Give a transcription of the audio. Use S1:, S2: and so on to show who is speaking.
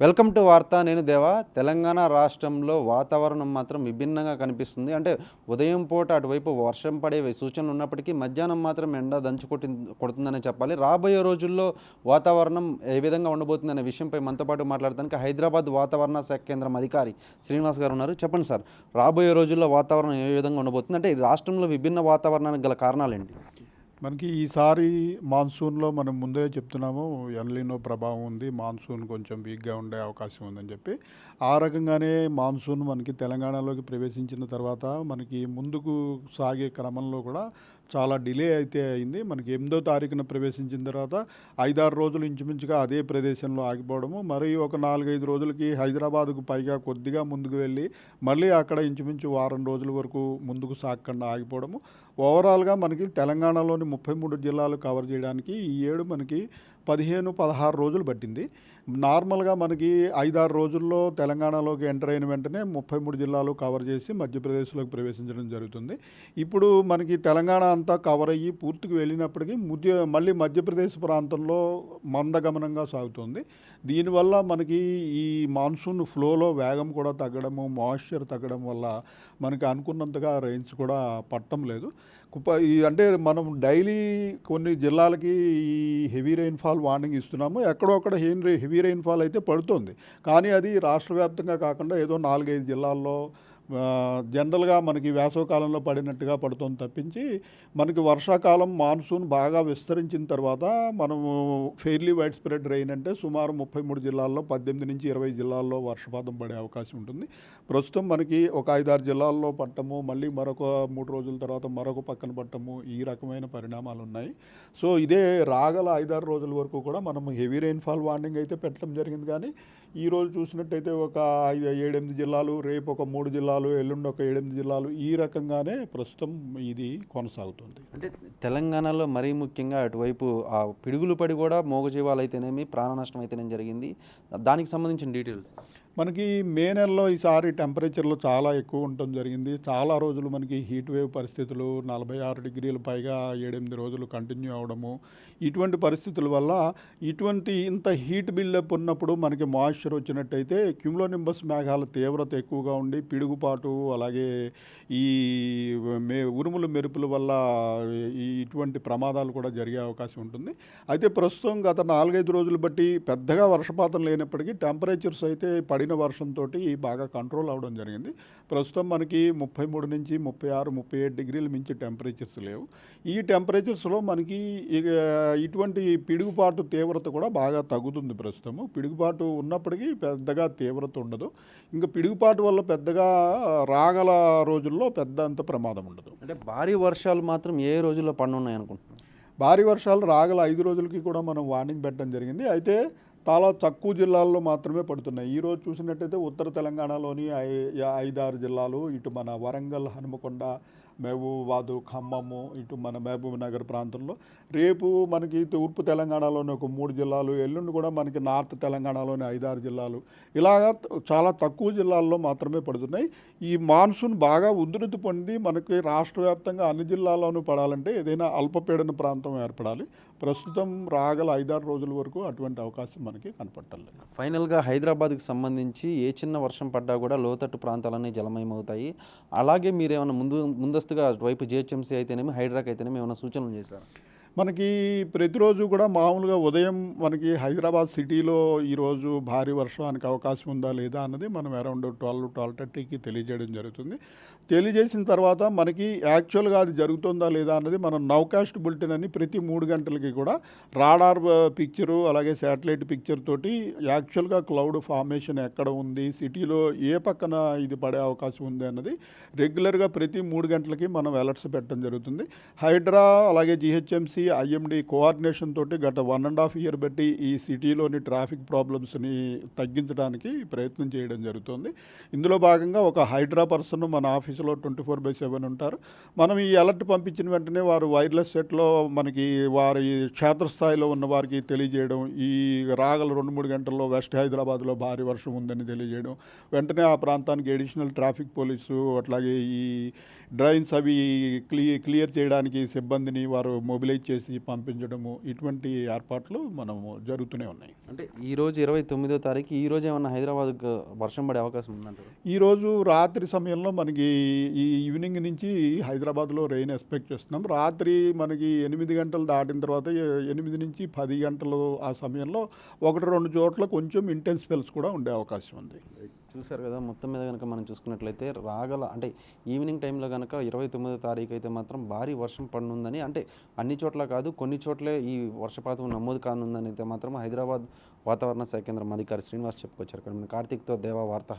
S1: Welcome to వార్త. నేను దేవా. తెలంగాణ రాష్ట్రంలో వాతావరణం మాత్రం విభిన్నంగా కనిపిస్తుంది. అంటే ఉదయం పూట అటువైపు వర్షం పడే సూచనలు ఉన్నప్పటికీ మధ్యాహ్నం మాత్రం ఎండ కొడుతుందనే చెప్పాలి. రాబోయే రోజుల్లో వాతావరణం ఏ విధంగా ఉండబోతుందనే విషయంపై మనతో పాటు మాట్లాడడానికి హైదరాబాద్ వాతావరణ శాఖ కేంద్రం అధికారి శ్రీనివాస్ గారు ఉన్నారు. చెప్పండి సార్, రాబోయే రోజుల్లో వాతావరణం ఏ విధంగా ఉండబోతుంది? అంటే ఈ రాష్ట్రంలో విభిన్న వాతావరణానికి గల కారణాలేంటి?
S2: మనకి ఈసారి మాన్సూన్లో మనం ముందే చెప్తున్నాము, ఎల్నినో ప్రభావం ఉంది, మాన్సూన్ కొంచెం వీక్గా ఉండే అవకాశం ఉందని చెప్పి. ఆ రకంగానే మాన్సూన్ మనకి తెలంగాణలోకి ప్రవేశించిన తర్వాత మనకి ముందుకు సాగే క్రమంలో కూడా చాలా డిలే అయితే అయింది. మనకి 8వ తారీఖున ప్రవేశించిన తర్వాత 5-6 రోజులు ఇంచుమించుగా అదే ప్రదేశంలో ఆగిపోవడము, మరి ఒక 4-5 రోజులకి హైదరాబాదుకు పైగా కొద్దిగా ముందుకు వెళ్ళి మళ్ళీ అక్కడ ఇంచుమించు వారం రోజుల వరకు ముందుకు సాగకుండా ఆగిపోవడము. ఓవరాల్గా మనకి తెలంగాణలోని 33 జిల్లాలు కవర్ చేయడానికి ఈ ఏడు మనకి 15-16 రోజులు పట్టింది. నార్మల్గా మనకి 5-6 రోజుల్లో తెలంగాణలోకి ఎంటర్ అయిన వెంటనే 33 జిల్లాలు కవర్ చేసి మధ్యప్రదేశ్లోకి ప్రవేశించడం జరుగుతుంది. ఇప్పుడు మనకి తెలంగాణ అంతా కవర్ అయ్యి పూర్తికి వెళ్ళినప్పటికీ మళ్ళీ మధ్యప్రదేశ్ ప్రాంతంలో మందగమనంగా సాగుతుంది. దీనివల్ల మనకి ఈ మాన్సూన్ ఫ్లోలో వేగం కూడా తగ్గడము, మాయిశ్చర్ తగ్గడం వల్ల మనకి అనుకున్నంతగా రెయిన్స్ కూడా పట్టడం లేదు. అంటే మనం డైలీ కొన్ని జిల్లాలకి ఈ హెవీ రెయిన్ఫాల్ వార్నింగ్ ఇస్తున్నాము. ఎక్కడో అక్కడ హెవీ రెయిన్ఫాల్ అయితే పడుతుంది, కానీ అది రాష్ట్ర వ్యాప్తంగా కాకుండా ఏదో 4-5 జిల్లాల్లో జనరల్గా మనకి వేసవకాలంలో పడినట్టుగా పడుతుంది తప్పించి, మనకి వర్షాకాలం మాన్సూన్ బాగా విస్తరించిన తర్వాత మనము ఫెయిర్లీ వైడ్ స్ప్రెడ్ రెయిన్ అంటే సుమారు 33 జిల్లాల్లో 18-20 జిల్లాల్లో వర్షపాతం పడే అవకాశం ఉంటుంది. ప్రస్తుతం మనకి ఒక 5-6 జిల్లాల్లో పట్టము, మళ్ళీ మరొక 3 రోజుల తర్వాత మరొక పక్కన పట్టము, ఈ రకమైన పరిణామాలు ఉన్నాయి. సో ఇదే రాగల 5-6 రోజుల వరకు కూడా మనం హెవీ రెయిన్ఫాల్ వార్నింగ్ అయితే పెట్టడం జరిగింది. కానీ ఈరోజు చూసినట్టయితే ఒక 5-7-8 జిల్లాలు, రేపు ఒక 3 జిల్లాలు, ఎల్లుండి ఒక 7-8 జిల్లాలు, ఈ రకంగానే ప్రస్తుతం ఇది కొనసాగుతుంది.
S1: అంటే తెలంగాణలో మరీ ముఖ్యంగా అటువైపు ఆ పిడుగులు పడి కూడా మూగజీవాలు అయితేనేమి, ప్రాణ నష్టం అయితేనేమి జరిగింది. దానికి సంబంధించిన డీటెయిల్స్.
S2: మనకి మే నెలలో ఈసారి టెంపరేచర్లు చాలా ఎక్కువ ఉండటం జరిగింది. చాలా రోజులు మనకి హీట్ వేవ్ పరిస్థితులు 46 డిగ్రీలు పైగా 7-8 రోజులు కంటిన్యూ అవడము, ఇటువంటి పరిస్థితుల వల్ల ఇంత హీట్ బిల్డప్ ఉన్నప్పుడు మనకి మాయిశ్చర్ వచ్చినట్టయితే క్యూములోనింబస్ మేఘాల తీవ్రత ఎక్కువగా ఉండి పిడుగుపాటు, అలాగే ఈ ఉరుములు మెరుపుల వల్ల ఇటువంటి ప్రమాదాలు కూడా జరిగే అవకాశం ఉంటుంది. అయితే ప్రస్తుతం గత 4-5 రోజులు బట్టి పెద్దగా వర్షపాతం లేనప్పటికీ టెంపరేచర్స్ అయితే పడిన వర్షంతో బాగా కంట్రోల్ అవ్వడం జరిగింది. ప్రస్తుతం మనకి 33-36-37 డిగ్రీలు మించి టెంపరేచర్స్ లేవు. ఈ టెంపరేచర్స్లో మనకి ఇటువంటి పిడుగుపాటు తీవ్రత కూడా బాగా తగ్గుతుంది. ప్రస్తుతము పిడుగుపాటు ఉన్నప్పటికీ పెద్దగా తీవ్రత ఉండదు. ఇంకా పిడుగుపాటు వల్ల పెద్దగా రాగల రోజుల్లో అంత ప్రమాదం ఉండదు.
S1: అంటే భారీ వర్షాలు మాత్రం ఏ రోజుల్లో పడనున్నాయి అనుకుంటున్నాం?
S2: భారీ వర్షాలు రాగల 5 రోజులకి కూడా మనం వార్నింగ్ పెట్టడం జరిగింది. అయితే చాలా తక్కువ జిల్లాల్లో మాత్రమే పడుతున్నాయి. ఈరోజు చూసినట్టయితే ఉత్తర తెలంగాణలోని 5-6 జిల్లాలు, ఇటు మన వరంగల్, హనుమకొండ, మహబూబాబాదు, ఖమ్మము, ఇటు మన మహబూబ్ నగర్ ప్రాంతంలో, రేపు మనకి తూర్పు తెలంగాణలోని ఒక 3 జిల్లాలు, ఎల్లుండి కూడా మనకి నార్త్ తెలంగాణలోని 5-6 జిల్లాలు, ఇలాగా చాలా తక్కువ జిల్లాల్లో మాత్రమే పడుతున్నాయి. ఈ మాన్సూన్ బాగా ఉధృతి పొంది మనకి రాష్ట్ర వ్యాప్తంగా అన్ని జిల్లాల్లోనూ పడాలంటే ఏదైనా అల్పపీడన ప్రాంతం ఏర్పడాలి. ప్రస్తుతం రాగల 5-6 రోజుల వరకు అటువంటి అవకాశం మనకి కనపడలేదు.
S1: ఫైనల్గా హైదరాబాద్కి సంబంధించి ఏ చిన్న వర్షం పడ్డా కూడా లోతట్టు ప్రాంతాలన్నీ జలమయమవుతాయి. అలాగే మీరేమైనా ముందస్తుగా అటువైపు జిహెచ్ఎంసీ అయితేనేమి, హైడ్రాక్ అయితేనేమి ఏమైనా సూచనలు చేశారు?
S2: మనకి ప్రతిరోజు కూడా మామూలుగా ఉదయం మనకి హైదరాబాద్ సిటీలో ఈరోజు భారీ వర్షానికి అవకాశం ఉందా లేదా అన్నది మనం అరౌండ్ 12-12:30కి తెలియజేయడం జరుగుతుంది. తెలియజేసిన తర్వాత మనకి యాక్చువల్గా అది జరుగుతుందా లేదా అన్నది మనం నౌకాస్ట్ బులెటిన్ అని ప్రతి 3 గంటలకి కూడా రాడార్ పిక్చరు, అలాగే శాటిలైట్ పిక్చర్ తోటి యాక్చువల్గా క్లౌడ్ ఫార్మేషన్ ఎక్కడ ఉంది, సిటీలో ఏ పక్కన ఇది పడే అవకాశం ఉంది అన్నది రెగ్యులర్గా ప్రతి 3 గంటలకి మనం అలర్ట్స్ పెట్టడం జరుగుతుంది. హైడ్రా అలాగే జిహెచ్ఎంసీ, ఐఎండి కోఆర్డినేషన్ తోటి గత 1.5 ఇయర్ బట్టి ఈ సిటీలోని ట్రాఫిక్ ప్రాబ్లమ్స్ని తగ్గించడానికి ప్రయత్నం చేయడం జరుగుతుంది. ఇందులో భాగంగా ఒక హైడ్రా పర్సన్ మన ఆఫీసులో 24/7 ఉంటారు. మనం ఈ అలర్ట్ పంపించిన వెంటనే వారు వైర్లెస్ సెట్లో మనకి వారి క్షేత్రస్థాయిలో ఉన్న వారికి తెలియజేయడం, ఈ రాగల 2-3 గంటల్లో వెస్ట్ హైదరాబాద్లో భారీ వర్షం ఉందని తెలియజేయడం, వెంటనే ఆ ప్రాంతానికి అడిషనల్ ట్రాఫిక్ పోలీసు, అట్లాగే ఈ డ్రైన్స్ అవి క్లియర్ చేయడానికి సిబ్బందిని వారు మొబిలైజ్ చేసి పంపించడము ఇటువంటి ఏర్పాట్లు మనము జరుగుతూనే ఉన్నాయి.
S1: అంటే ఈరోజు 29వ తారీఖు ఈ రోజు ఏమన్నా హైదరాబాద్కు వర్షం పడే అవకాశం ఉందంటారు?
S2: ఈరోజు రాత్రి సమయంలో మనకి ఈ ఈవినింగ్ నుంచి హైదరాబాద్లో రెయిన్ ఎక్స్పెక్ట్ చేస్తున్నాం. రాత్రి మనకి 8 గంటలు దాటిన తర్వాత 8 నుంచి 10 గంటలు ఆ సమయంలో 1-2 చోట్ల కొంచెం ఇంటెన్స్ స్పెల్స్ కూడా ఉండే అవకాశం ఉంది.
S1: చూసారు కదా, మొత్తం మీద కనుక మనం చూసుకున్నట్లయితే రాగల అంటే ఈవినింగ్ టైంలో కనుక 29వ తారీఖు అయితే మాత్రం భారీ వర్షం పడనుందని, అంటే అన్ని చోట్ల కాదు కొన్ని చోట్లే ఈ వర్షపాతం నమోదు కానుందని అయితే మాత్రం హైదరాబాద్ వాతావరణ శాఖ కేంద్రం అధికారి శ్రీనివాస్ చెప్పుకొచ్చారు. కార్తీక్తో దేవా వార్త.